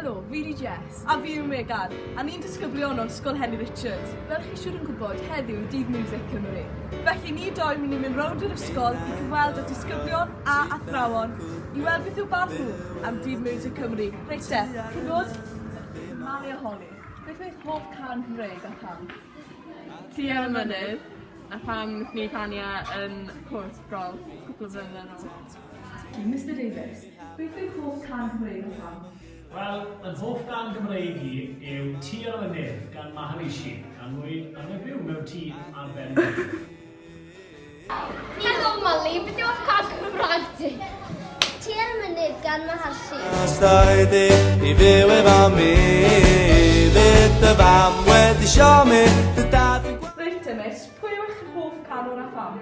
Helo, fi di Jess. A fi yw Megan, a ni'n disgyblion o Ysgol Henry Richards. Fel chi siwr yn gwybod, heddiw yw Dydd Miwsig Cymru. Felly ni doi mynd i mynd rownd yr ysgol i cyfweld y disgyblion a athrawon i weld beth yw barn nhw am Dydd Miwsig Cymru. Reit te, rhywbeth? Mari a Holly, beth yw'ch hoff can Cymreig a pam? Ti ar y mynydd, a pam wnaethon ni canu yn cwrs brol cwpl o flynyddoedd yn ôl. Mr Davies, beth yw'ch hoff can Cymreig a pam? Wel, yn hoff gan Gymreig i yw Ti ar y mynydd gan Maharishi, gan mwy am y byw mewn tŷ ar ben. Helo Molly, beth yw hoff can Cymraeg ti? Ti ar y mynydd gan Maharishi. Stoi i fyw efo mi, fydd y fam wedi sio mi, dy dad yn gwybod. Reit te, miss, pwy yw eich hoff canwr a pham?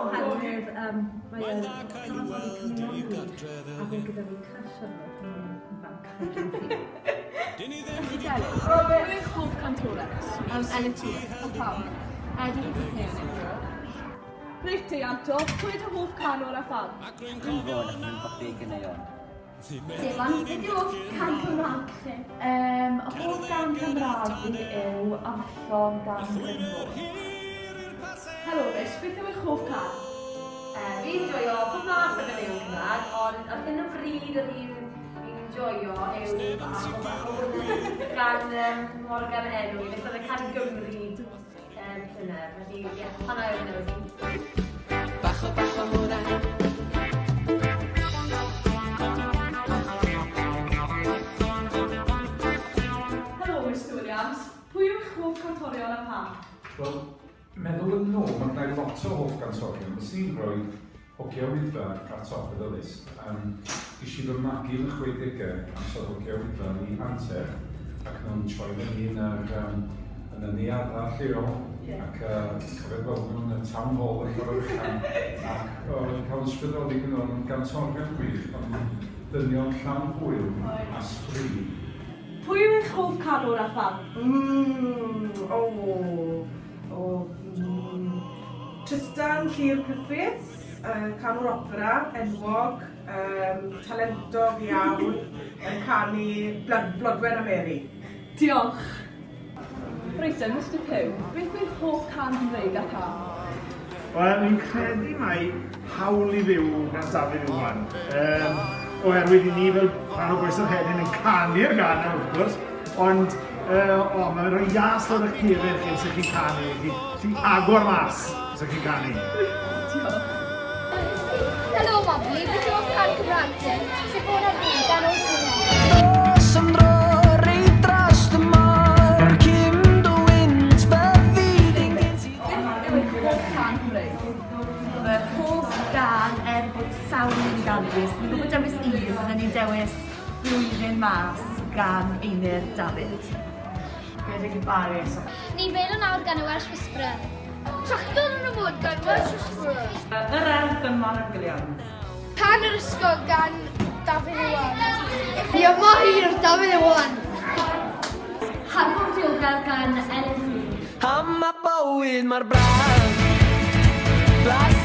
Oherwydd mae yn cymryd a fe gyda fi cash arno yn banc. Beth yw eich hoff cantores? Elity, a pam? Dwi'n gwybod Reit te, Anto, pwy yw'ch hoff canwr a pham? Dylan, beth yw hoff can Cymraeg chi? Y hoff gan Cymraeg fi yw Amallon gan Gymru. Helo, miss, beth yw eich hoff can? Fi'n joio pob math o gyda'r Cymraeg, ond ar hyn o bryd yr un fi'n joio yw gan Morgan Enw, beth oedd y can Gymru llynedd, felly ie, hana yw'n newid. Bach o hwnna. Helo, Mr Williams, pwy yw eich hoff cantorion a pham? Wel, meddwl yn nôl, mae gna i lot o hoff gantorion. Nes i'n rhoi hogia wyddfa ar top y ddilys. Ys i fy magu yn y 60au amser hogia wyddfa i Anter, ac nhw'n troi fyny yn y niadda lleol, ac cofio gweld nhw'n y town hall yn Gorwchan, ac o'n cael ysbrydoli gyda nhw'n gantorion gwych, ond dynion llawn hwyl a sbri. Pwy yw eich hoff canwr a pham? Tristan Llyr Cyffes, canwr opera, enwog, talentog iawn, yn canu Blodwen a Mary. Diolch. Reit te, Mr Pugh, beth yw'ch hoff can Cymreig a pham? Wel, ni'n credu mai hawl i fyw gan Dafydd Iwan. Oherwydd i ni fel rhan o Bwys yr Hedyn yn canu'r gan wrth gwrs, ond mae'n rhoi ias o'r eich chi'n sy'n chi'n canu, chi'n agor mas sy'n chi'n canu. Diolch. Helo Molly, beth yw hoff can Cymraeg ti? Sut bod ar fi gan oes hwnna? Somdro rei dros y môr, cym dy wynt bydding. Beth yw eich hoff can Cymreig? Fy hoff gan bod sawl yn gandwys. Ni'n gwybod dewis un, byddwn ni'n dewis blwyddyn mas gan Einir Dafydd. Gyda'r baris. Ni'n feil o nawr gan y Welsh Whisperer. Tractor yn y mwd gan Welsh Whisperer. Yr elf gan Mark Williams. Can yr ysgol gan Dafydd Iwan. Ni o Mahir Dafydd Iwan. Harfod diogel gan Ellis. Am y bywyd mae'r braf, blas